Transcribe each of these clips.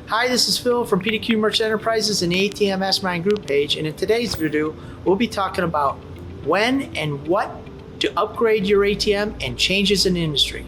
Hi, this is Phil from PDQ Merchant Enterprises and the ATM Mastermind Group page, and in today's video, we'll be talking about when and what to upgrade your ATM and changes in the industry.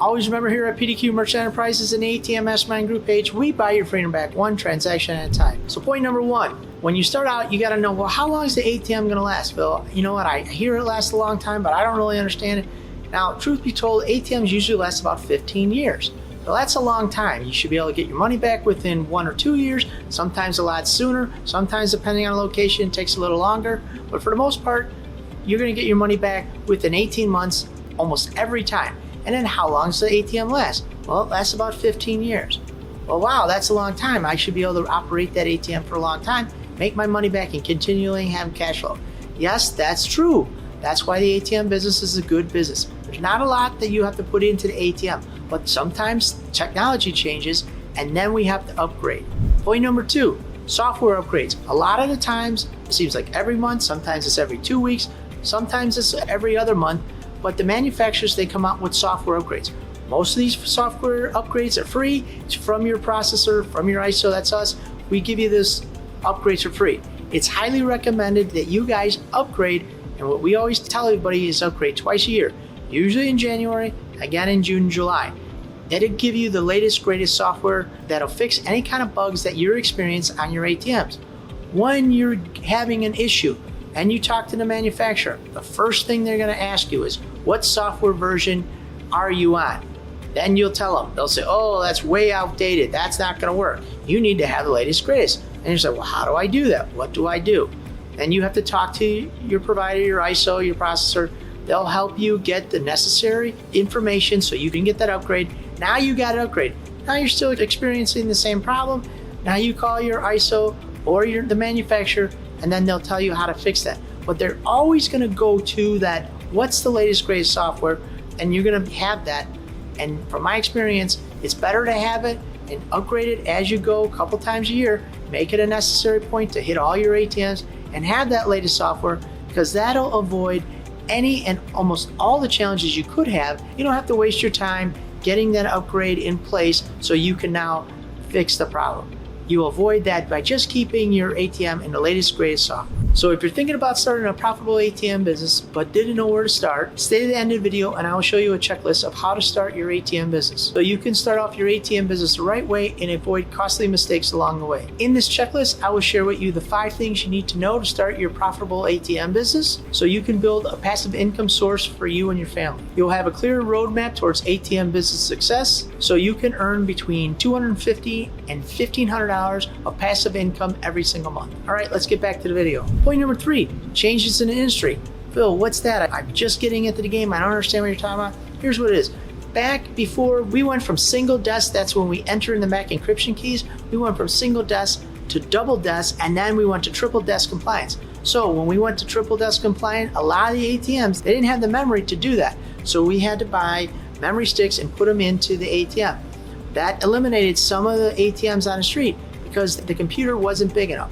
Always remember, here at PDQ Merchant Enterprises and the ATM Mastermind Group page, we buy your freedom back one transaction at a time. So point number one, when you start out, you got to know, well, how long is the ATM going to last, Phil? You know what, I hear it lasts a long time, but I don't really understand it. Now, truth be told, ATMs usually last about 15 years. So that's a long time. You should be able to get your money back within 1 or 2 years, sometimes a lot sooner, sometimes depending on location, it takes a little longer. But for the most part, you're going to get your money back within 18 months almost every time. And then how long does the ATM last? Well, it lasts about 15 years. Well, wow, that's a long time. I should be able to operate that ATM for a long time, make my money back, and continually have cash flow. Yes, that's true. That's why the ATM business is a good business. There's not a lot that you have to put into the ATM, but sometimes technology changes and then we have to upgrade. Point number two, software upgrades. A lot of the times, it seems like every month, sometimes it's every 2 weeks, sometimes it's every other month, but the manufacturers, they come out with software upgrades. Most of these software upgrades are free. It's from your processor, from your ISO, that's us. We give you this upgrades for free. It's highly recommended that you guys upgrade, and what we always tell everybody is upgrade twice a year, usually in January, again in June and July. That'll give you the latest, greatest software that'll fix any kind of bugs that you're experiencing on your ATMs. When you're having an issue and you talk to the manufacturer, the first thing they're going to ask you is, what software version are you on? Then you'll tell them. They'll say, oh, that's way outdated. That's not going to work. You need to have the latest, greatest. And you say, well, how do I do that? What do I do? And you have to talk to your provider, your ISO, your processor. They'll help you get the necessary information so you can get that upgrade. Now you got to upgrade. Now you're still experiencing the same problem. Now you call your ISO or the manufacturer, and then they'll tell you how to fix that. But they're always going to go to that, what's the latest, greatest software, and you're going to have that. And from my experience, it's better to have it and upgrade it as you go a couple times a year. Make it a necessary point to hit all your ATMs and have that latest software, because that'll avoid any and almost all the challenges you could have. You don't have to waste your time getting that upgrade in place so you can now fix the problem. You avoid that by just keeping your ATM in the latest, greatest software. So if you're thinking about starting a profitable ATM business but didn't know where to start, stay to the end of the video and I will show you a checklist of how to start your ATM business, so you can start off your ATM business the right way and avoid costly mistakes along the way. In this checklist, I will share with you the 5 things you need to know to start your profitable ATM business so you can build a passive income source for you and your family. You'll have a clear roadmap towards ATM business success so you can earn between $250 and $1,500 of passive income every single month. All right, let's get back to the video. Point number 3, changes in the industry. Phil, what's that? I'm just getting into the game. I don't understand what you're talking about. Here's what it is. Back before we went from single desk, that's when we enter in the MAC encryption keys, we went from single desk to double desk, and then we went to triple desk compliance. So when we went to triple desk compliant, a lot of the ATMs, they didn't have the memory to do that. So we had to buy memory sticks and put them into the ATM. That eliminated some of the ATMs on the street because the computer wasn't big enough.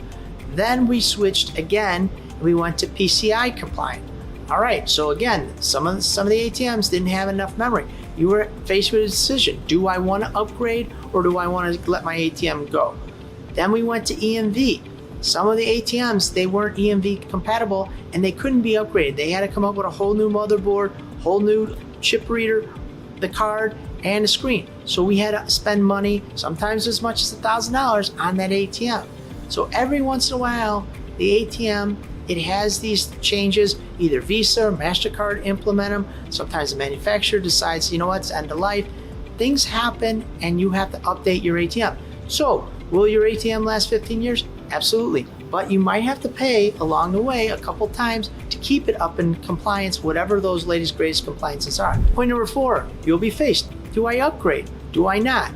Then we switched again, we went to PCI compliant. All right, so again, some of the ATMs didn't have enough memory. You were faced with a decision. Do I want to upgrade or do I want to let my ATM go? Then we went to EMV. Some of the ATMs, they weren't EMV compatible and they couldn't be upgraded. They had to come up with a whole new motherboard, whole new chip reader, the card, and the screen. So we had to spend money, sometimes as much as $1,000 on that ATM. So every once in a while, the ATM, it has these changes, either Visa or MasterCard implement them. Sometimes the manufacturer decides, you know what, it's end of life. Things happen and you have to update your ATM. So will your ATM last 15 years? Absolutely. But you might have to pay along the way a couple times to keep it up in compliance, whatever those latest, greatest compliances are. Point number 4, you'll be faced. Do I upgrade? Do I not?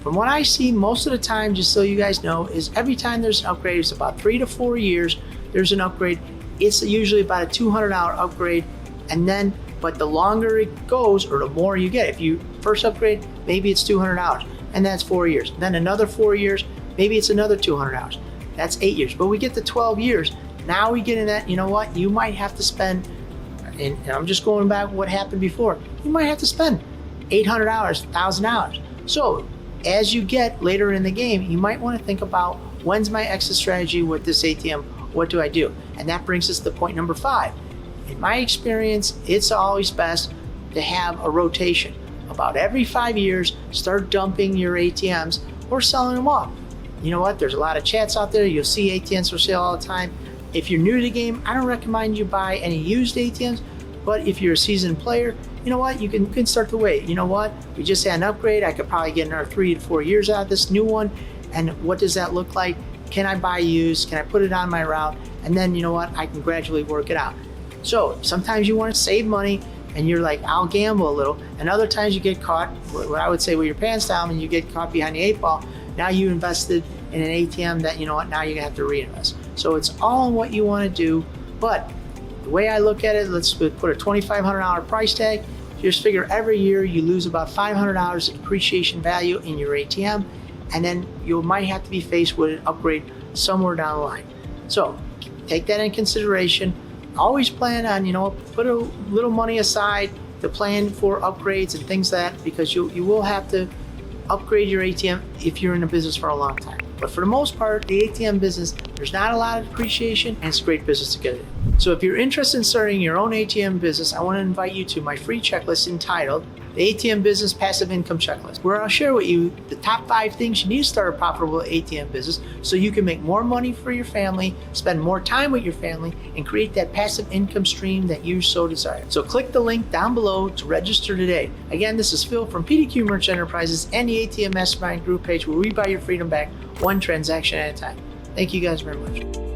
From what I see most of the time, just so you guys know, is every time there's an upgrade, it's about 3 to 4 years, there's an upgrade. It's usually about a $200 upgrade. And then, but the longer it goes or the more you get, if you first upgrade, maybe it's $200 and that's 4 years. Then another 4 years, maybe it's another $200. That's 8 years. But we get to 12 years. Now we get in that, you know what, you might have to spend and I'm just going back what happened before, you might have to spend $800, $1,000. So as you get later in the game, you might want to think about, when's my exit strategy with this ATM? What do I do? And that brings us to point number 5. In my experience, it's always best to have a rotation. About every 5 years, start dumping your ATMs or selling them off. You know what? There's a lot of chats out there. You'll see ATMs for sale all the time. If you're new to the game, I don't recommend you buy any used ATMs, but if you're a seasoned player, you know what? You can start to wait. You know what? We just had an upgrade. I could probably get another 3 to 4 years out of this new one. And what does that look like? Can I buy used? Can I put it on my route? And then, you know what? I can gradually work it out. So sometimes you want to save money and you're like, I'll gamble a little. And other times you get caught, what I would say, with your pants down, and you get caught behind the 8 ball. Now you invested in an ATM that, you know what, now you're gonna have to reinvest. So it's all in what you want to do. But the way I look at it, let's put a $2,500 price tag. Just figure every year you lose about $500 of depreciation value in your ATM, and then you might have to be faced with an upgrade somewhere down the line. So take that in consideration. Always plan on, you know, put a little money aside to plan for upgrades and things like that, because you will have to upgrade your ATM if you're in the business for a long time. But for the most part, the ATM business, there's not a lot of depreciation, and it's a great business to get in. So if you're interested in starting your own ATM business, I want to invite you to my free checklist entitled the ATM Business Passive Income Checklist, where I'll share with you the top 5 things you need to start a profitable ATM business so you can make more money for your family, spend more time with your family, and create that passive income stream that you so desire. So click the link down below to register today. Again, this is Phil from PDQ Merch Enterprises and the ATM Mastermind group page, where we buy your freedom back one transaction at a time. Thank you guys very much.